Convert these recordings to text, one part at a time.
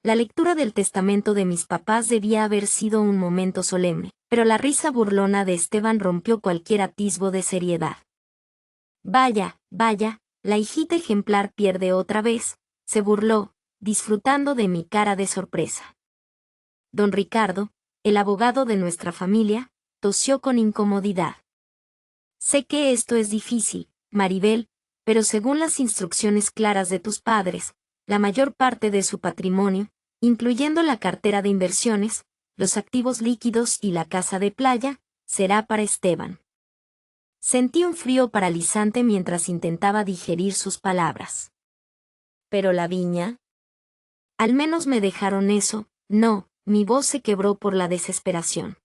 La lectura del testamento de mis papás debía haber sido un momento solemne, pero la risa burlona de Esteban rompió cualquier atisbo de seriedad. Vaya, vaya, la hijita ejemplar pierde otra vez, se burló, disfrutando de mi cara de sorpresa. Don Ricardo, el abogado de nuestra familia, tosió con incomodidad. Sé que esto es difícil, Maribel, pero según las instrucciones claras de tus padres, la mayor parte de su patrimonio, incluyendo la cartera de inversiones, los activos líquidos y la casa de playa, será para Esteban. Sentí un frío paralizante mientras intentaba digerir sus palabras. ¿Pero la viña? Al menos me dejaron eso, no, mi voz se quebró por la desesperación.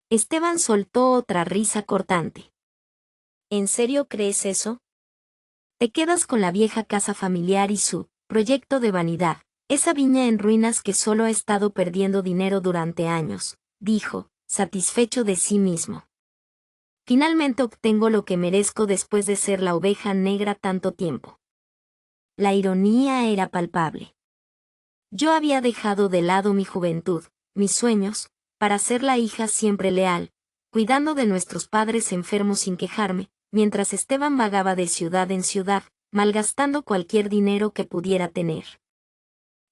Esteban soltó otra risa cortante. ¿En serio crees eso? Te quedas con la vieja casa familiar y su proyecto de vanidad, esa viña en ruinas que solo ha estado perdiendo dinero durante años, dijo, satisfecho de sí mismo. Finalmente obtengo lo que merezco después de ser la oveja negra tanto tiempo. La ironía era palpable. Yo había dejado de lado mi juventud, mis sueños, para ser la hija siempre leal, cuidando de nuestros padres enfermos sin quejarme, mientras Esteban vagaba de ciudad en ciudad, malgastando cualquier dinero que pudiera tener.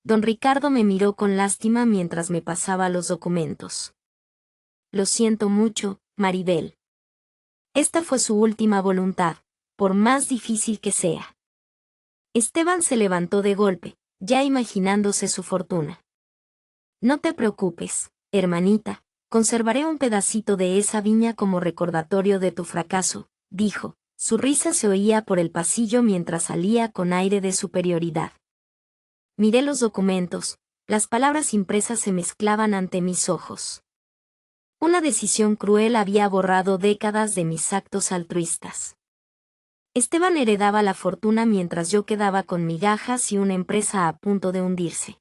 Don Ricardo me miró con lástima mientras me pasaba los documentos. Lo siento mucho, Maribel. Esta fue su última voluntad, por más difícil que sea. Esteban se levantó de golpe, ya imaginándose su fortuna. No te preocupes, hermanita, conservaré un pedacito de esa viña como recordatorio de tu fracaso, dijo. Su risa se oía por el pasillo mientras salía con aire de superioridad. Miré los documentos, las palabras impresas se mezclaban ante mis ojos. Una decisión cruel había borrado décadas de mis actos altruistas. Esteban heredaba la fortuna mientras yo quedaba con migajas y una empresa a punto de hundirse.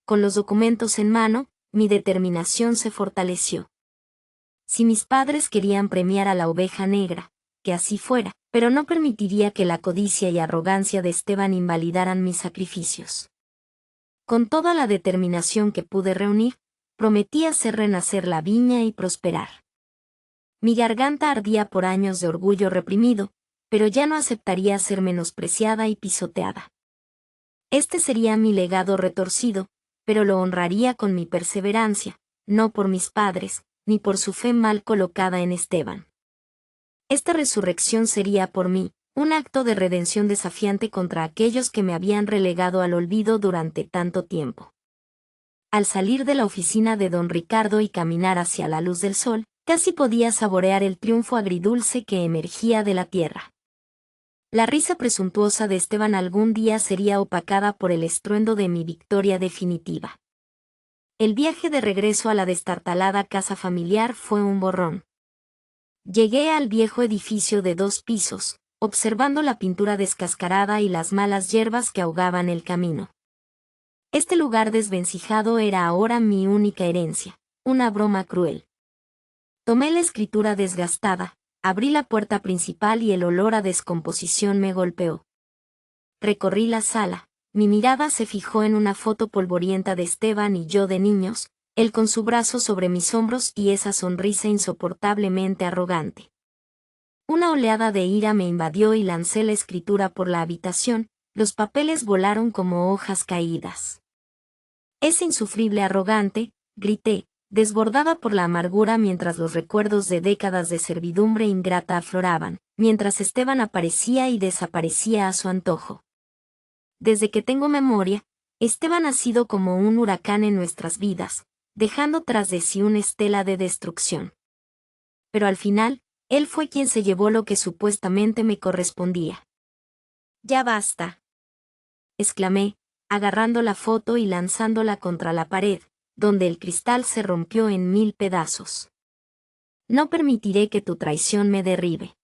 Con los documentos en mano, mi determinación se fortaleció. Si mis padres querían premiar a la oveja negra, que así fuera, pero no permitiría que la codicia y arrogancia de Esteban invalidaran mis sacrificios. Con toda la determinación que pude reunir, prometí hacer renacer la viña y prosperar. Mi garganta ardía por años de orgullo reprimido, pero ya no aceptaría ser menospreciada y pisoteada. Este sería mi legado retorcido, pero lo honraría con mi perseverancia, no por mis padres, ni por su fe mal colocada en Esteban. Esta resurrección sería por mí, un acto de redención desafiante contra aquellos que me habían relegado al olvido durante tanto tiempo. Al salir de la oficina de don Ricardo y caminar hacia la luz del sol, casi podía saborear el triunfo agridulce que emergía de la tierra. La risa presuntuosa de Esteban algún día sería opacada por el estruendo de mi victoria definitiva. El viaje de regreso a la destartalada casa familiar fue un borrón. Llegué al viejo edificio de 2 pisos, observando la pintura descascarada y las malas hierbas que ahogaban el camino. Este lugar desvencijado era ahora mi única herencia, una broma cruel. Tomé la escritura desgastada, abrí la puerta principal y el olor a descomposición me golpeó. Recorrí la sala, mi mirada se fijó en una foto polvorienta de Esteban y yo de niños, él con su brazo sobre mis hombros y esa sonrisa insoportablemente arrogante. Una oleada de ira me invadió y lancé la escritura por la habitación, los papeles volaron como hojas caídas. «Es insufrible arrogante», grité, desbordada por la amargura mientras los recuerdos de décadas de servidumbre ingrata afloraban, mientras Esteban aparecía y desaparecía a su antojo. Desde que tengo memoria, Esteban ha sido como un huracán en nuestras vidas, dejando tras de sí una estela de destrucción. Pero al final, él fue quien se llevó lo que supuestamente me correspondía. «Ya basta», exclamé, agarrando la foto y lanzándola contra la pared, donde el cristal se rompió en 1000 pedazos. «No permitiré que tu traición me derribe».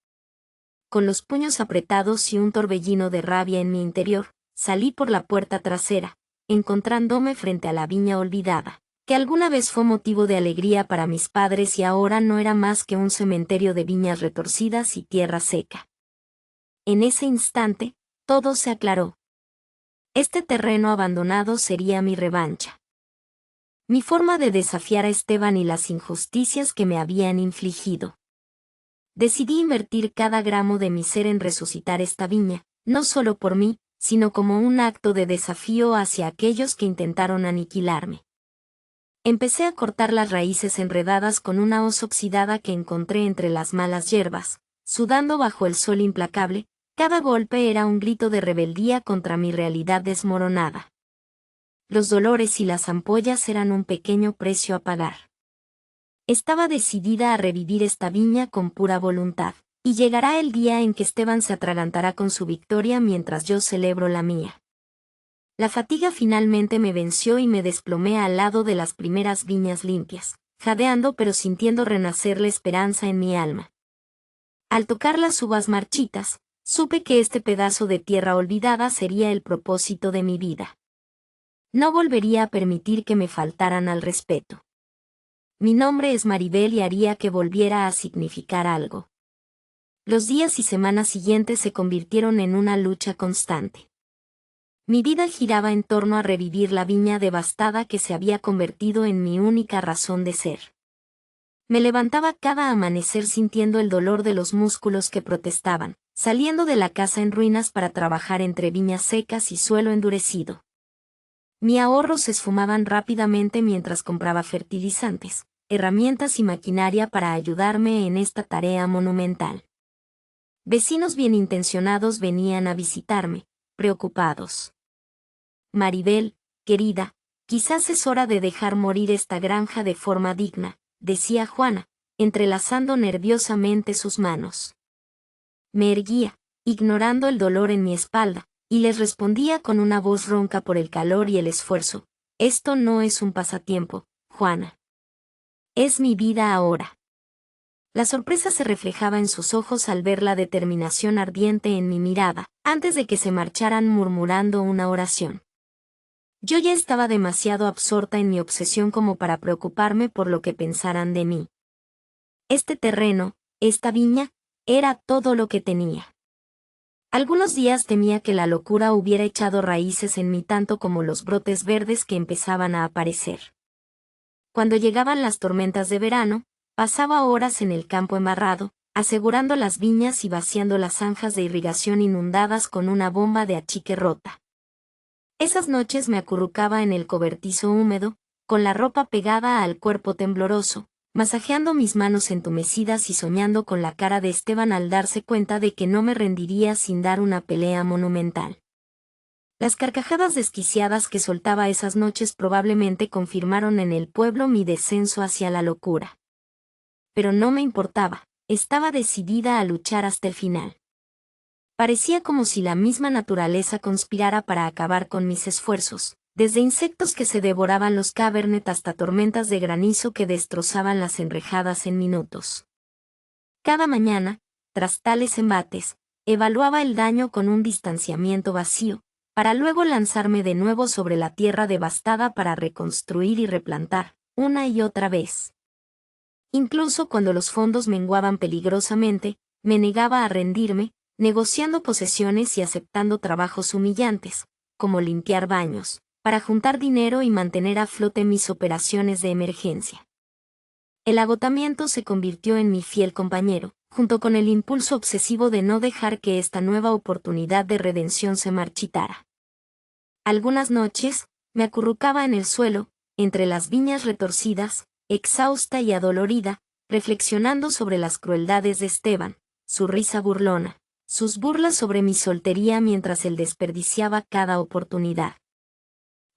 Con los puños apretados y un torbellino de rabia en mi interior, salí por la puerta trasera, encontrándome frente a la viña olvidada, que alguna vez fue motivo de alegría para mis padres y ahora no era más que un cementerio de viñas retorcidas y tierra seca. En ese instante, todo se aclaró. Este terreno abandonado sería mi revancha. Mi forma de desafiar a Esteban y las injusticias que me habían infligido. Decidí invertir cada gramo de mi ser en resucitar esta viña, no solo por mí, sino como un acto de desafío hacia aquellos que intentaron aniquilarme. Empecé a cortar las raíces enredadas con una hoz oxidada que encontré entre las malas hierbas, sudando bajo el sol implacable. Cada golpe era un grito de rebeldía contra mi realidad desmoronada. Los dolores y las ampollas eran un pequeño precio a pagar. Estaba decidida a revivir esta viña con pura voluntad, y llegará el día en que Esteban se atragantará con su victoria mientras yo celebro la mía. La fatiga finalmente me venció y me desplomé al lado de las primeras viñas limpias, jadeando pero sintiendo renacer la esperanza en mi alma. Al tocar las uvas marchitas, supe que este pedazo de tierra olvidada sería el propósito de mi vida. No volvería a permitir que me faltaran al respeto. Mi nombre es Maribel y haría que volviera a significar algo. Los días y semanas siguientes se convirtieron en una lucha constante. Mi vida giraba en torno a revivir la viña devastada que se había convertido en mi única razón de ser. Me levantaba cada amanecer sintiendo el dolor de los músculos que protestaban, saliendo de la casa en ruinas para trabajar entre viñas secas y suelo endurecido. Mis ahorros se esfumaban rápidamente mientras compraba fertilizantes, herramientas y maquinaria para ayudarme en esta tarea monumental. Vecinos bien intencionados venían a visitarme, preocupados. Maribel, querida, quizás es hora de dejar morir esta granja de forma digna, decía Juana, entrelazando nerviosamente sus manos. Me erguía, ignorando el dolor en mi espalda, y les respondía con una voz ronca por el calor y el esfuerzo: esto no es un pasatiempo, Juana. Es mi vida ahora. La sorpresa se reflejaba en sus ojos al ver la determinación ardiente en mi mirada, antes de que se marcharan murmurando una oración. Yo ya estaba demasiado absorta en mi obsesión como para preocuparme por lo que pensaran de mí. Este terreno, esta viña, era todo lo que tenía. Algunos días temía que la locura hubiera echado raíces en mí tanto como los brotes verdes que empezaban a aparecer. Cuando llegaban las tormentas de verano, pasaba horas en el campo embarrado, asegurando las viñas y vaciando las zanjas de irrigación inundadas con una bomba de achique rota. Esas noches me acurrucaba en el cobertizo húmedo, con la ropa pegada al cuerpo tembloroso, masajeando mis manos entumecidas y soñando con la cara de Esteban al darse cuenta de que no me rendiría sin dar una pelea monumental. Las carcajadas desquiciadas que soltaba esas noches probablemente confirmaron en el pueblo mi descenso hacia la locura. Pero no me importaba, estaba decidida a luchar hasta el final. Parecía como si la misma naturaleza conspirara para acabar con mis esfuerzos, desde insectos que se devoraban los cabernet hasta tormentas de granizo que destrozaban las enrejadas en minutos. Cada mañana, tras tales embates, evaluaba el daño con un distanciamiento vacío, para luego lanzarme de nuevo sobre la tierra devastada para reconstruir y replantar, una y otra vez. Incluso cuando los fondos menguaban peligrosamente, me negaba a rendirme, negociando posesiones y aceptando trabajos humillantes, como limpiar baños, para juntar dinero y mantener a flote mis operaciones de emergencia. El agotamiento se convirtió en mi fiel compañero, junto con el impulso obsesivo de no dejar que esta nueva oportunidad de redención se marchitara. Algunas noches, me acurrucaba en el suelo, entre las viñas retorcidas, exhausta y adolorida, reflexionando sobre las crueldades de Esteban, su risa burlona, sus burlas sobre mi soltería mientras él desperdiciaba cada oportunidad.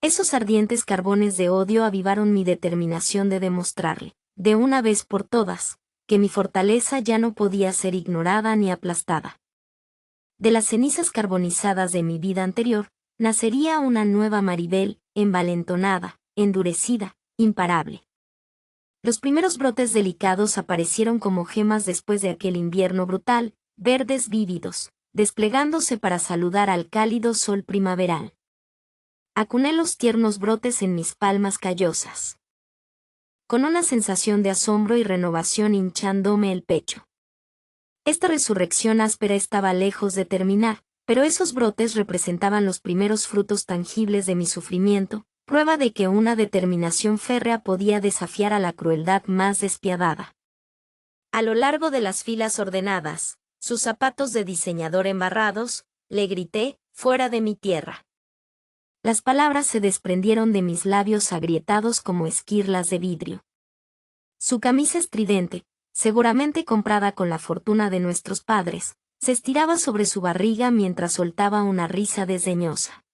Esos ardientes carbones de odio avivaron mi determinación de demostrarle, de una vez por todas, que mi fortaleza ya no podía ser ignorada ni aplastada. De las cenizas carbonizadas de mi vida anterior, nacería una nueva Maribel, envalentonada, endurecida, imparable. Los primeros brotes delicados aparecieron como gemas después de aquel invierno brutal, verdes vívidos, desplegándose para saludar al cálido sol primaveral. Acuné los tiernos brotes en mis palmas callosas, con una sensación de asombro y renovación hinchándome el pecho. Esta resurrección áspera estaba lejos de terminar, Pero esos brotes representaban los primeros frutos tangibles de mi sufrimiento, prueba de que una determinación férrea podía desafiar a la crueldad más despiadada. A lo largo de las filas ordenadas, sus zapatos de diseñador embarrados, le grité, fuera de mi tierra. Las palabras se desprendieron de mis labios agrietados como esquirlas de vidrio. Su camisa estridente, seguramente comprada con la fortuna de nuestros padres, se estiraba sobre su barriga mientras soltaba una risa desdeñosa.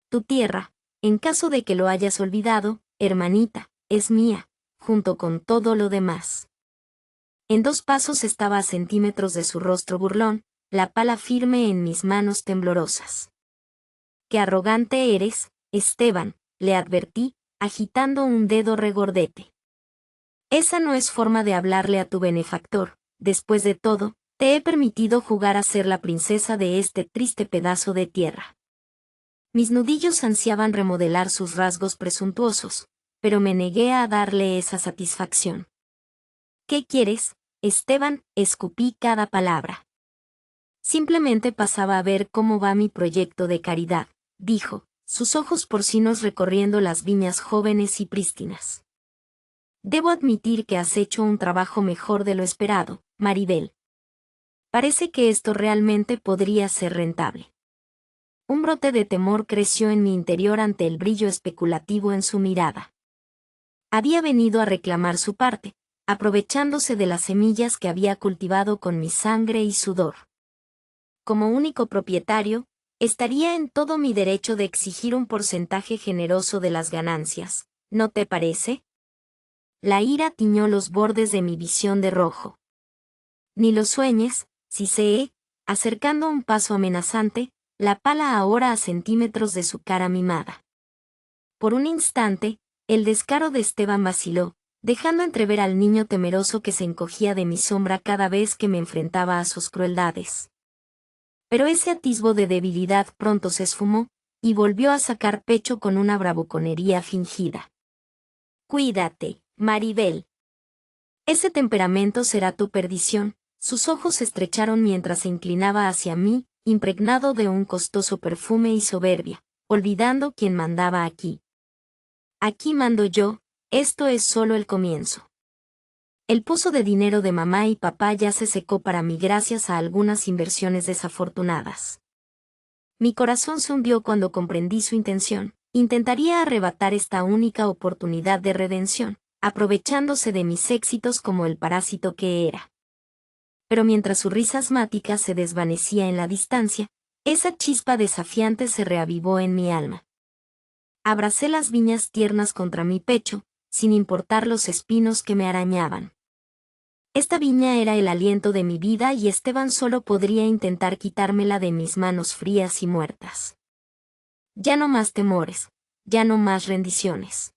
Tu tierra, en caso de que lo hayas olvidado, hermanita, es mía, junto con todo lo demás. En 2 pasos estaba a centímetros de su rostro burlón, la pala firme en mis manos temblorosas. Qué arrogante eres, Esteban, le advertí, agitando un dedo regordete. Esa no es forma de hablarle a tu benefactor. Después de todo, te he permitido jugar a ser la princesa de este triste pedazo de tierra. Mis nudillos ansiaban remodelar sus rasgos presuntuosos, pero me negué a darle esa satisfacción. ¿Qué quieres, Esteban? Escupí cada palabra. Simplemente pasaba a ver cómo va mi proyecto de caridad, dijo, sus ojos porcinos recorriendo las viñas jóvenes y prístinas. Debo admitir que has hecho un trabajo mejor de lo esperado, Maribel. Parece que esto realmente podría ser rentable. Un brote de temor creció en mi interior ante el brillo especulativo en su mirada. Había venido a reclamar su parte, aprovechándose de las semillas que había cultivado con mi sangre y sudor. Como único propietario, estaría en todo mi derecho de exigir un porcentaje generoso de las ganancias, ¿no te parece? La ira tiñó los bordes de mi visión de rojo. Ni lo sueñes, Cicee, acercando un paso amenazante, la pala ahora a centímetros de su cara mimada. Por un instante, el descaro de Esteban vaciló, dejando entrever al niño temeroso que se encogía de mi sombra cada vez que me enfrentaba a sus crueldades. Pero ese atisbo de debilidad pronto se esfumó, y volvió a sacar pecho con una bravuconería fingida. Cuídate, Maribel. Ese temperamento será tu perdición. Sus ojos se estrecharon mientras se inclinaba hacia mí, impregnado de un costoso perfume y soberbia, olvidando quién mandaba aquí. Aquí mando yo, esto es solo el comienzo. El pozo de dinero de mamá y papá ya se secó para mí gracias a algunas inversiones desafortunadas. Mi corazón se hundió cuando comprendí su intención. Intentaría arrebatar esta única oportunidad de redención, aprovechándose de mis éxitos como el parásito que era. Pero mientras su risa asmática se desvanecía en la distancia, esa chispa desafiante se reavivó en mi alma. Abracé las viñas tiernas contra mi pecho, sin importar los espinos que me arañaban. Esta viña era el aliento de mi vida y Esteban solo podría intentar quitármela de mis manos frías y muertas. Ya no más temores, ya no más rendiciones.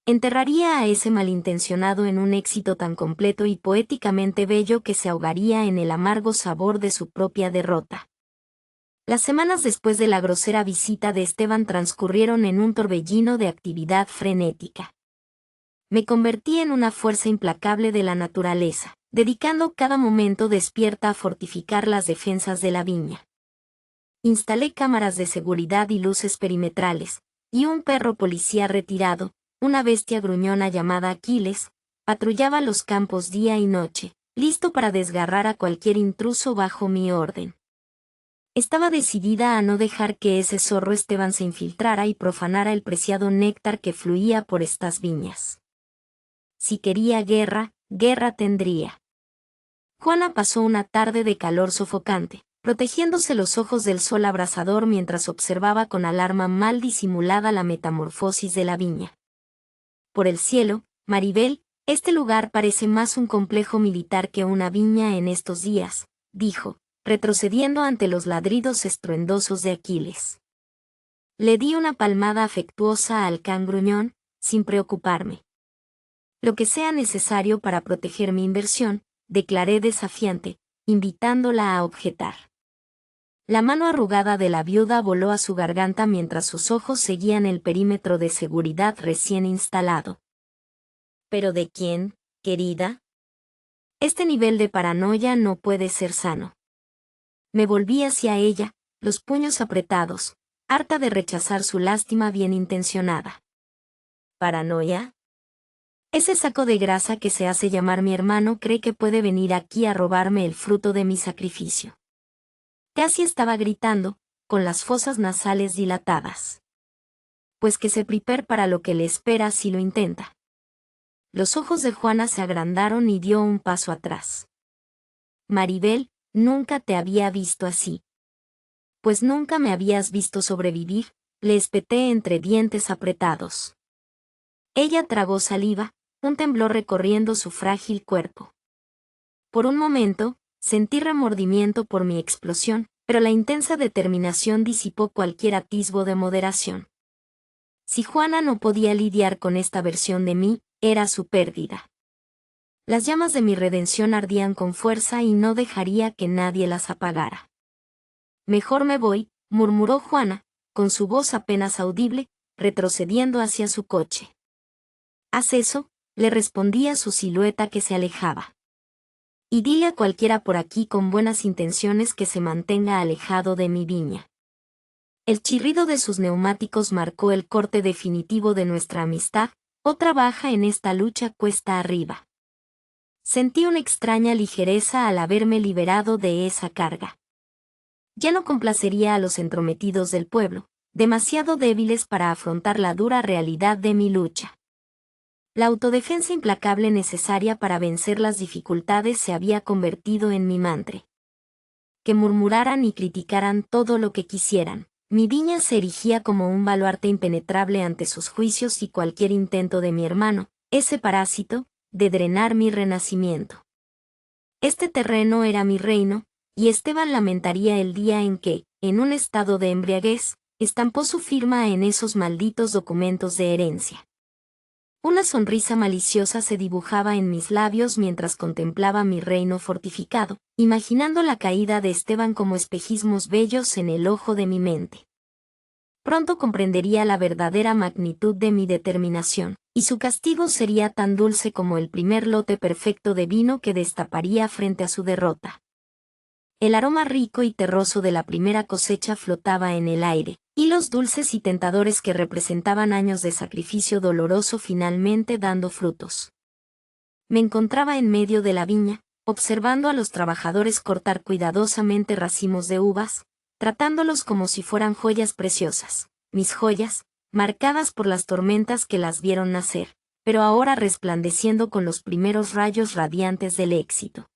Enterraría a ese malintencionado en un éxito tan completo y poéticamente bello que se ahogaría en el amargo sabor de su propia derrota. Las semanas después de la grosera visita de Esteban transcurrieron en un torbellino de actividad frenética. Me convertí en una fuerza implacable de la naturaleza, dedicando cada momento despierta a fortificar las defensas de la viña. Instalé cámaras de seguridad y luces perimetrales, y un perro policía retirado, una bestia gruñona llamada Aquiles, patrullaba los campos día y noche, listo para desgarrar a cualquier intruso bajo mi orden. Estaba decidida a no dejar que ese zorro Esteban se infiltrara y profanara el preciado néctar que fluía por estas viñas. Si quería guerra, guerra tendría. Juana pasó una tarde de calor sofocante, protegiéndose los ojos del sol abrasador mientras observaba con alarma mal disimulada la metamorfosis de la viña. Por el cielo, Maribel, este lugar parece más un complejo militar que una viña en estos días, dijo, retrocediendo ante los ladridos estruendosos de Aquiles. Le di una palmada afectuosa al can gruñón, sin preocuparme. Lo que sea necesario para proteger mi inversión, declaré desafiante, invitándola a objetar. La mano arrugada de la viuda voló a su garganta mientras sus ojos seguían el perímetro de seguridad recién instalado. ¿Pero de quién, querida? Este nivel de paranoia no puede ser sano. Me volví hacia ella, los puños apretados, harta de rechazar su lástima bien intencionada. ¿Paranoia? Ese saco de grasa que se hace llamar mi hermano cree que puede venir aquí a robarme el fruto de mi sacrificio. Casi estaba gritando, con las fosas nasales dilatadas. Pues que se prepare para lo que le espera si lo intenta. Los ojos de Juana se agrandaron y dio un paso atrás. Maribel, nunca te había visto así. Pues nunca me habías visto sobrevivir, le espeté entre dientes apretados. Ella tragó saliva, un temblor recorriendo su frágil cuerpo. Por un momento, sentí remordimiento por mi explosión, pero la intensa determinación disipó cualquier atisbo de moderación. Si Juana no podía lidiar con esta versión de mí, era su pérdida. Las llamas de mi redención ardían con fuerza y no dejaría que nadie las apagara. Mejor me voy, murmuró Juana, con su voz apenas audible, retrocediendo hacia su coche. Haz eso, le respondía su silueta que se alejaba. Y dile a cualquiera por aquí con buenas intenciones que se mantenga alejado de mi viña. El chirrido de sus neumáticos marcó el corte definitivo de nuestra amistad, otra baja en esta lucha cuesta arriba. Sentí una extraña ligereza al haberme liberado de esa carga. Ya no complacería a los entrometidos del pueblo, demasiado débiles para afrontar la dura realidad de mi lucha. La autodefensa implacable necesaria para vencer las dificultades se había convertido en mi mantra. Que murmuraran y criticaran todo lo que quisieran. Mi viña se erigía como un baluarte impenetrable ante sus juicios y cualquier intento de mi hermano, ese parásito, de drenar mi renacimiento. Este terreno era mi reino, y Esteban lamentaría el día en que, en un estado de embriaguez, estampó su firma en esos malditos documentos de herencia. Una sonrisa maliciosa se dibujaba en mis labios mientras contemplaba mi reino fortificado, imaginando la caída de Esteban como espejismos bellos en el ojo de mi mente. Pronto comprendería la verdadera magnitud de mi determinación, y su castigo sería tan dulce como el primer lote perfecto de vino que destaparía frente a su derrota. El aroma rico y terroso de la primera cosecha flotaba en el aire, hilos dulces y tentadores que representaban años de sacrificio doloroso finalmente dando frutos. Me encontraba en medio de la viña, observando a los trabajadores cortar cuidadosamente racimos de uvas, tratándolos como si fueran joyas preciosas, mis joyas, marcadas por las tormentas que las vieron nacer, pero ahora resplandeciendo con los primeros rayos radiantes del éxito.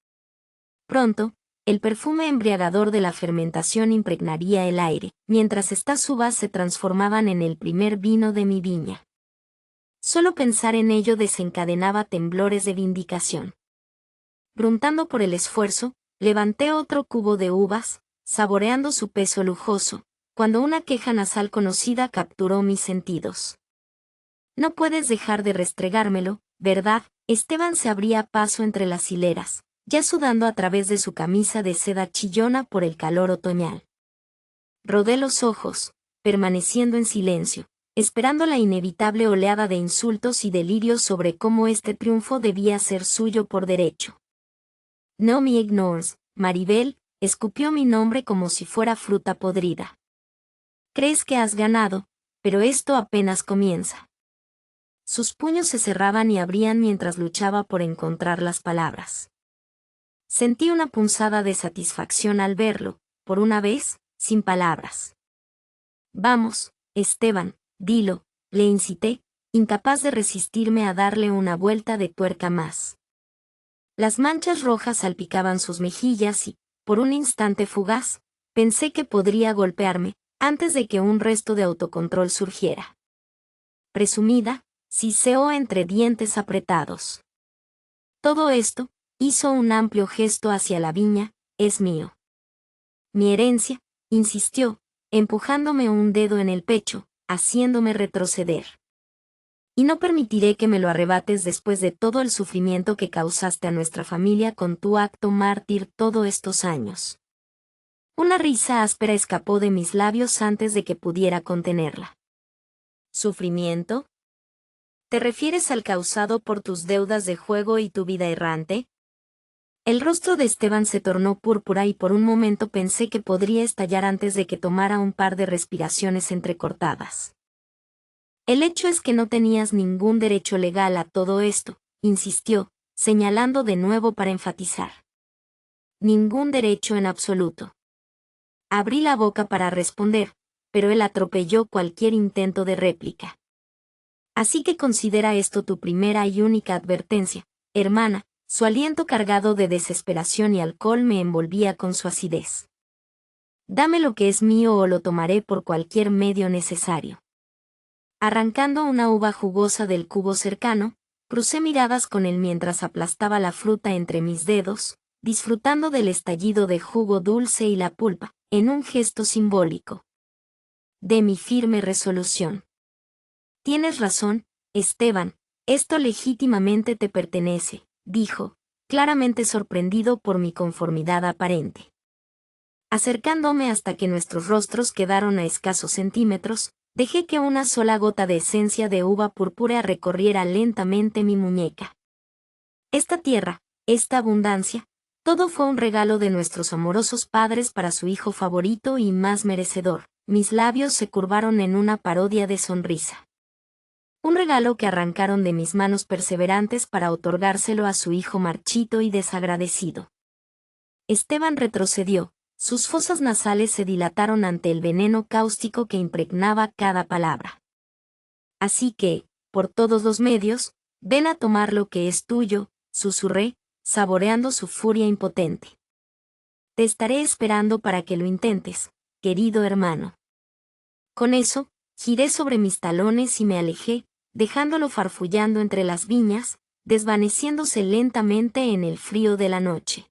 Pronto, el perfume embriagador de la fermentación impregnaría el aire, mientras estas uvas se transformaban en el primer vino de mi viña. Solo pensar en ello desencadenaba temblores de vindicación. Gruntando por el esfuerzo, levanté otro cubo de uvas, saboreando su peso lujoso, cuando una queja nasal conocida capturó mis sentidos. No puedes dejar de restregármelo, ¿verdad? Esteban se abría paso entre las hileras, ya sudando a través de su camisa de seda chillona por el calor otoñal. Rodé los ojos, permaneciendo en silencio, esperando la inevitable oleada de insultos y delirios sobre cómo este triunfo debía ser suyo por derecho. No me ignores, Maribel, escupió mi nombre como si fuera fruta podrida. Crees que has ganado, pero esto apenas comienza. Sus puños se cerraban y abrían mientras luchaba por encontrar las palabras. Sentí una punzada de satisfacción al verlo, por una vez, sin palabras. Vamos, Esteban, dilo, le incité, incapaz de resistirme a darle una vuelta de tuerca más. Las manchas rojas salpicaban sus mejillas y, por un instante fugaz, pensé que podría golpearme, antes de que un resto de autocontrol surgiera. Presumida, siseó entre dientes apretados. Todo esto, hizo un amplio gesto hacia la viña, es mío. Mi herencia, insistió, empujándome un dedo en el pecho, haciéndome retroceder. Y no permitiré que me lo arrebates después de todo el sufrimiento que causaste a nuestra familia con tu acto mártir todos estos años. Una risa áspera escapó de mis labios antes de que pudiera contenerla. ¿Sufrimiento? ¿Te refieres al causado por tus deudas de juego y tu vida errante? El rostro de Esteban se tornó púrpura y por un momento pensé que podría estallar antes de que tomara un par de respiraciones entrecortadas. El hecho es que no tenías ningún derecho legal a todo esto, insistió, señalando de nuevo para enfatizar. Ningún derecho en absoluto. Abrí la boca para responder, pero él atropelló cualquier intento de réplica. Así que considera esto tu primera y única advertencia, hermana. Su aliento cargado de desesperación y alcohol me envolvía con su acidez. Dame lo que es mío o lo tomaré por cualquier medio necesario. Arrancando una uva jugosa del cubo cercano, crucé miradas con él mientras aplastaba la fruta entre mis dedos, disfrutando del estallido de jugo dulce y la pulpa, en un gesto simbólico de mi firme resolución. Tienes razón, Esteban, esto legítimamente te pertenece, dijo, claramente sorprendido por mi conformidad aparente. Acercándome hasta que nuestros rostros quedaron a escasos centímetros, dejé que una sola gota de esencia de uva purpúrea recorriera lentamente mi muñeca. Esta tierra, esta abundancia, todo fue un regalo de nuestros amorosos padres para su hijo favorito y más merecedor. Mis labios se curvaron en una parodia de sonrisa. Un regalo que arrancaron de mis manos perseverantes para otorgárselo a su hijo marchito y desagradecido. Esteban retrocedió, sus fosas nasales se dilataron ante el veneno cáustico que impregnaba cada palabra. Así que, por todos los medios, ven a tomar lo que es tuyo, susurré, saboreando su furia impotente. Te estaré esperando para que lo intentes, querido hermano. Con eso, giré sobre mis talones y me alejé, dejándolo farfullando entre las viñas, desvaneciéndose lentamente en el frío de la noche.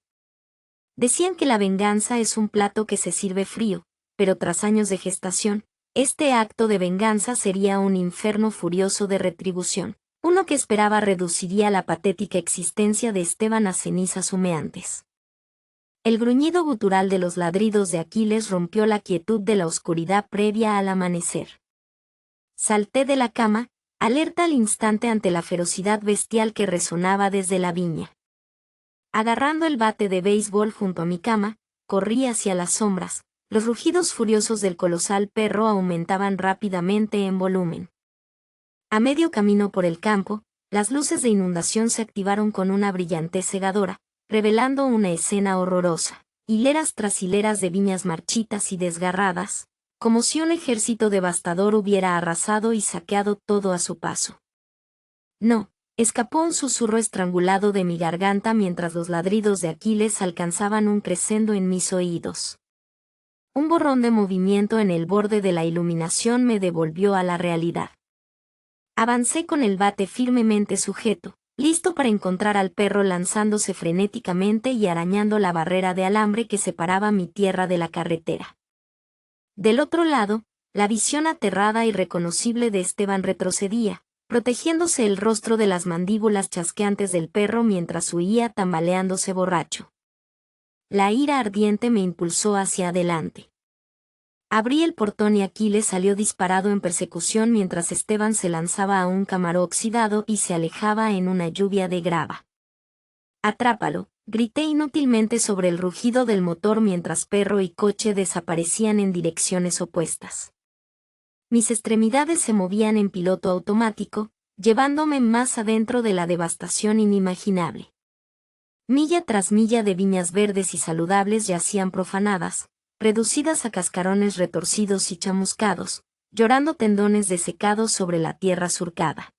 Decían que la venganza es un plato que se sirve frío, pero tras años de gestación, este acto de venganza sería un infierno furioso de retribución, uno que esperaba reduciría la patética existencia de Esteban a cenizas humeantes. El gruñido gutural de los ladridos de Aquiles rompió la quietud de la oscuridad previa al amanecer. Salté de la cama, alerta al instante ante la ferocidad bestial que resonaba desde la viña. Agarrando el bate de béisbol junto a mi cama, corrí hacia las sombras. Los rugidos furiosos del colosal perro aumentaban rápidamente en volumen. A medio camino por el campo, las luces de inundación se activaron con una brillantez cegadora, revelando una escena horrorosa. Hileras tras hileras de viñas marchitas y desgarradas, como si un ejército devastador hubiera arrasado y saqueado todo a su paso. No, escapó un susurro estrangulado de mi garganta mientras los ladridos de Aquiles alcanzaban un crescendo en mis oídos. Un borrón de movimiento en el borde de la iluminación me devolvió a la realidad. Avancé con el bate firmemente sujeto, listo para encontrar al perro lanzándose frenéticamente y arañando la barrera de alambre que separaba mi tierra de la carretera. Del otro lado, la visión aterrada y reconocible de Esteban retrocedía, protegiéndose el rostro de las mandíbulas chasqueantes del perro mientras huía tambaleándose borracho. La ira ardiente me impulsó hacia adelante. Abrí el portón y Aquiles salió disparado en persecución mientras Esteban se lanzaba a un Camaro oxidado y se alejaba en una lluvia de grava. «Atrápalo», grité inútilmente sobre el rugido del motor mientras perro y coche desaparecían en direcciones opuestas. Mis extremidades se movían en piloto automático, llevándome más adentro de la devastación inimaginable. Milla tras milla de viñas verdes y saludables yacían profanadas, reducidas a cascarones retorcidos y chamuscados, llorando tendones desecados sobre la tierra surcada.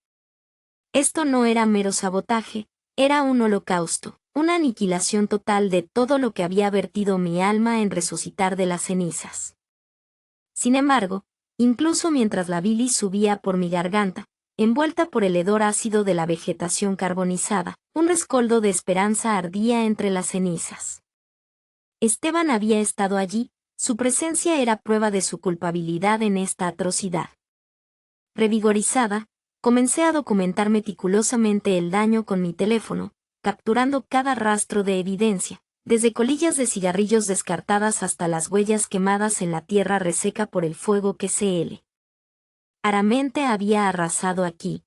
Esto no era mero sabotaje, era un holocausto, una aniquilación total de todo lo que había vertido mi alma en resucitar de las cenizas. Sin embargo, incluso mientras la bilis subía por mi garganta, envuelta por el hedor ácido de la vegetación carbonizada, un rescoldo de esperanza ardía entre las cenizas. Esteban había estado allí, su presencia era prueba de su culpabilidad en esta atrocidad. Revigorizada, comencé a documentar meticulosamente el daño con mi teléfono, capturando cada rastro de evidencia, desde colillas de cigarrillos descartadas hasta las huellas quemadas en la tierra reseca por el fuego que CL. Aramente había arrasado aquí.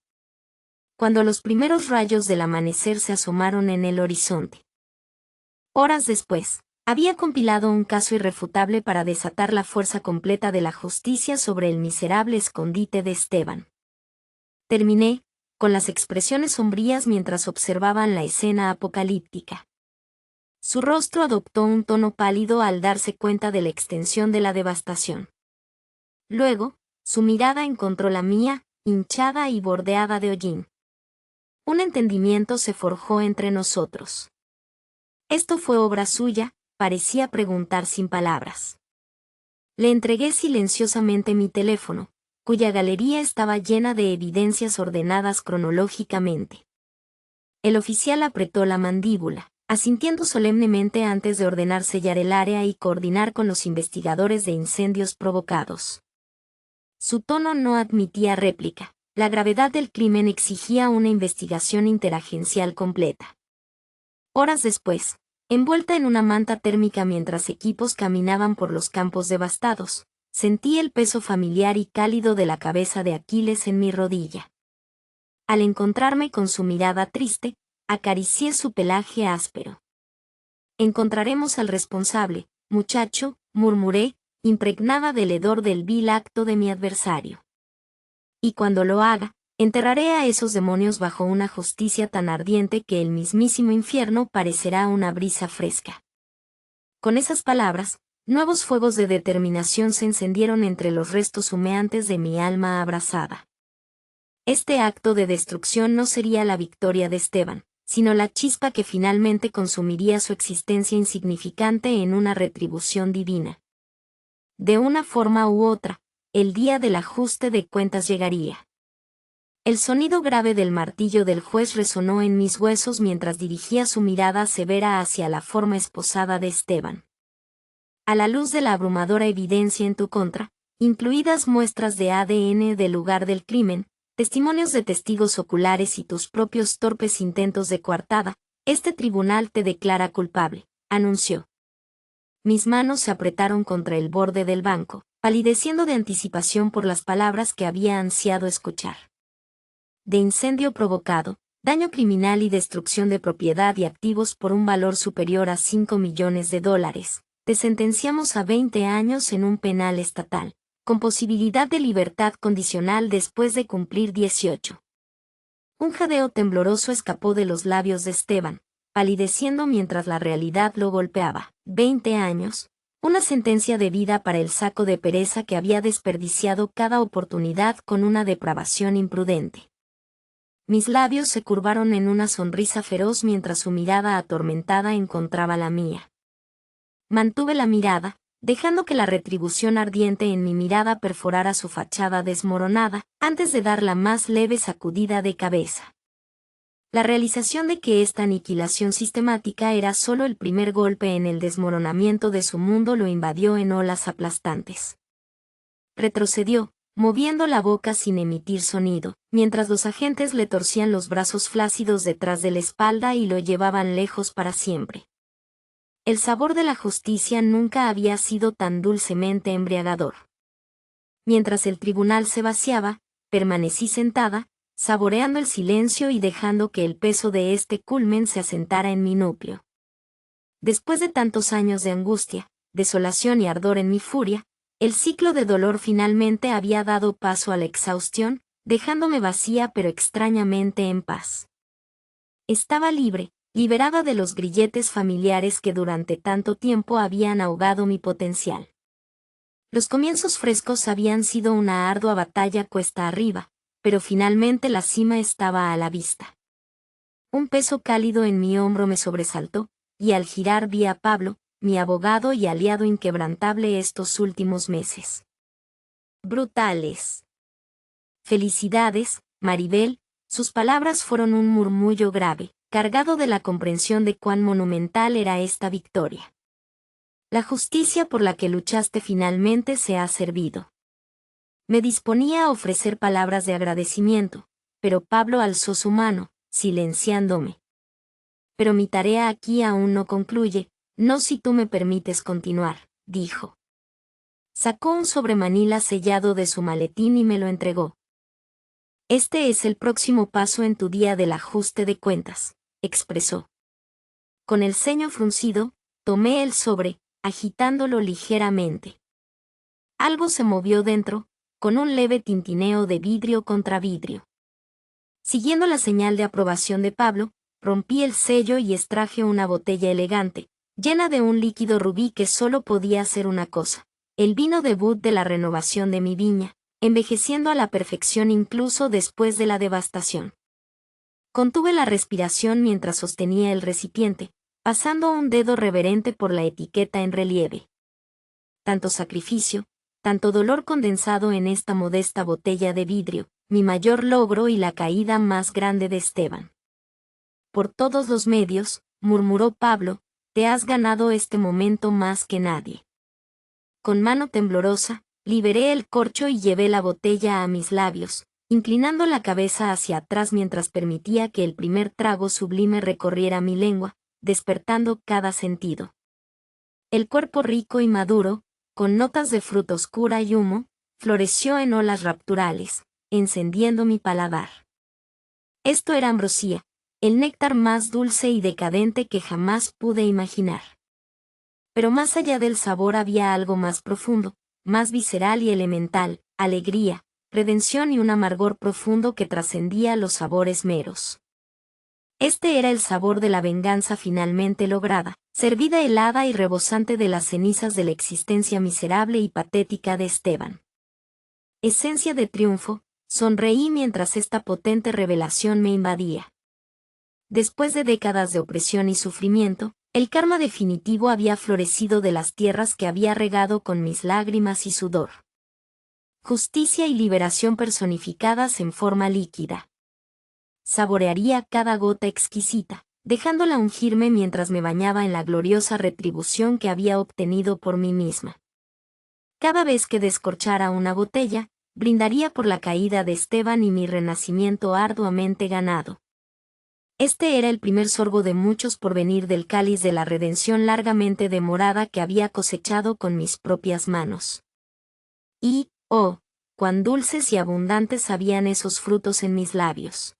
Cuando los primeros rayos del amanecer se asomaron en el horizonte. Horas después, había compilado un caso irrefutable para desatar la fuerza completa de la justicia sobre el miserable escondite de Esteban. Terminé, con las expresiones sombrías mientras observaban la escena apocalíptica. Su rostro adoptó un tono pálido al darse cuenta de la extensión de la devastación. Luego, su mirada encontró la mía, hinchada y bordeada de hollín. Un entendimiento se forjó entre nosotros. Esto fue obra suya, parecía preguntar sin palabras. Le entregué silenciosamente mi teléfono, cuya galería estaba llena de evidencias ordenadas cronológicamente. El oficial apretó la mandíbula, asintiendo solemnemente antes de ordenar sellar el área y coordinar con los investigadores de incendios provocados. Su tono no admitía réplica. La gravedad del crimen exigía una investigación interagencial completa. Horas después, envuelta en una manta térmica mientras equipos caminaban por los campos devastados, sentí el peso familiar y cálido de la cabeza de Aquiles en mi rodilla. Al encontrarme con su mirada triste, acaricié su pelaje áspero. Encontraremos al responsable, muchacho, murmuré, impregnada del hedor del vil acto de mi adversario. Y cuando lo haga, enterraré a esos demonios bajo una justicia tan ardiente que el mismísimo infierno parecerá una brisa fresca. Con esas palabras, nuevos fuegos de determinación se encendieron entre los restos humeantes de mi alma abrasada. Este acto de destrucción no sería la victoria de Esteban, sino la chispa que finalmente consumiría su existencia insignificante en una retribución divina. De una forma u otra, el día del ajuste de cuentas llegaría. El sonido grave del martillo del juez resonó en mis huesos mientras dirigía su mirada severa hacia la forma esposada de Esteban. A la luz de la abrumadora evidencia en tu contra, incluidas muestras de ADN del lugar del crimen, testimonios de testigos oculares y tus propios torpes intentos de coartada, este tribunal te declara culpable, anunció. Mis manos se apretaron contra el borde del banco, palideciendo de anticipación por las palabras que había ansiado escuchar. De incendio provocado, daño criminal y destrucción de propiedad y activos por un valor superior a $5 millones, te sentenciamos a 20 años en un penal estatal, con posibilidad de libertad condicional después de cumplir 18. Un jadeo tembloroso escapó de los labios de Esteban, palideciendo mientras la realidad lo golpeaba. 20 años, una sentencia de vida para el saco de pereza que había desperdiciado cada oportunidad con una depravación imprudente. Mis labios se curvaron en una sonrisa feroz mientras su mirada atormentada encontraba la mía. Mantuve la mirada, dejando que la retribución ardiente en mi mirada perforara su fachada desmoronada, antes de dar la más leve sacudida de cabeza. La realización de que esta aniquilación sistemática era solo el primer golpe en el desmoronamiento de su mundo lo invadió en olas aplastantes. Retrocedió, moviendo la boca sin emitir sonido, mientras los agentes le torcían los brazos flácidos detrás de la espalda y lo llevaban lejos para siempre. El sabor de la justicia nunca había sido tan dulcemente embriagador. Mientras el tribunal se vaciaba, permanecí sentada, saboreando el silencio y dejando que el peso de este culmen se asentara en mi núcleo. Después de tantos años de angustia, desolación y ardor en mi furia, el ciclo de dolor finalmente había dado paso a la exhaustión, dejándome vacía pero extrañamente en paz. Estaba libre, liberada de los grilletes familiares que durante tanto tiempo habían ahogado mi potencial. Los comienzos frescos habían sido una ardua batalla cuesta arriba, pero finalmente la cima estaba a la vista. Un peso cálido en mi hombro me sobresaltó, y al girar vi a Pablo, mi abogado y aliado inquebrantable estos últimos meses. Brutales. Felicidades, Maribel, sus palabras fueron un murmullo grave, cargado de la comprensión de cuán monumental era esta victoria. La justicia por la que luchaste finalmente se ha servido. Me disponía a ofrecer palabras de agradecimiento, pero Pablo alzó su mano, silenciándome. Pero mi tarea aquí aún no concluye, no si tú me permites continuar, dijo. Sacó un sobremanila sellado de su maletín y me lo entregó. Este es el próximo paso en tu día del ajuste de cuentas, expresó. Con el ceño fruncido, tomé el sobre, agitándolo ligeramente. Algo se movió dentro, con un leve tintineo de vidrio contra vidrio. Siguiendo la señal de aprobación de Pablo, rompí el sello y extraje una botella elegante, llena de un líquido rubí que solo podía hacer una cosa: el vino debut de la renovación de mi viña, envejeciendo a la perfección incluso después de la devastación. Contuve la respiración mientras sostenía el recipiente, pasando un dedo reverente por la etiqueta en relieve. Tanto sacrificio, tanto dolor condensado en esta modesta botella de vidrio, mi mayor logro y la caída más grande de Esteban. Por todos los medios, murmuró Pablo, te has ganado este momento más que nadie. Con mano temblorosa, liberé el corcho y llevé la botella a mis labios, inclinando la cabeza hacia atrás mientras permitía que el primer trago sublime recorriera mi lengua, despertando cada sentido. El cuerpo rico y maduro, con notas de fruta oscura y humo, floreció en olas rapturales, encendiendo mi paladar. Esto era ambrosía, el néctar más dulce y decadente que jamás pude imaginar. Pero más allá del sabor había algo más profundo, más visceral y elemental: alegría, redención y un amargor profundo que trascendía los sabores meros. Este era el sabor de la venganza finalmente lograda, servida helada y rebosante de las cenizas de la existencia miserable y patética de Esteban. Esencia de triunfo, sonreí mientras esta potente revelación me invadía. Después de décadas de opresión y sufrimiento, el karma definitivo había florecido de las tierras que había regado con mis lágrimas y sudor. Justicia y liberación personificadas en forma líquida. Saborearía cada gota exquisita, dejándola ungirme mientras me bañaba en la gloriosa retribución que había obtenido por mí misma. Cada vez que descorchara una botella, brindaría por la caída de Esteban y mi renacimiento arduamente ganado. Este era el primer sorbo de muchos por venir del cáliz de la redención largamente demorada que había cosechado con mis propias manos. Y, oh, cuán dulces y abundantes sabían esos frutos en mis labios.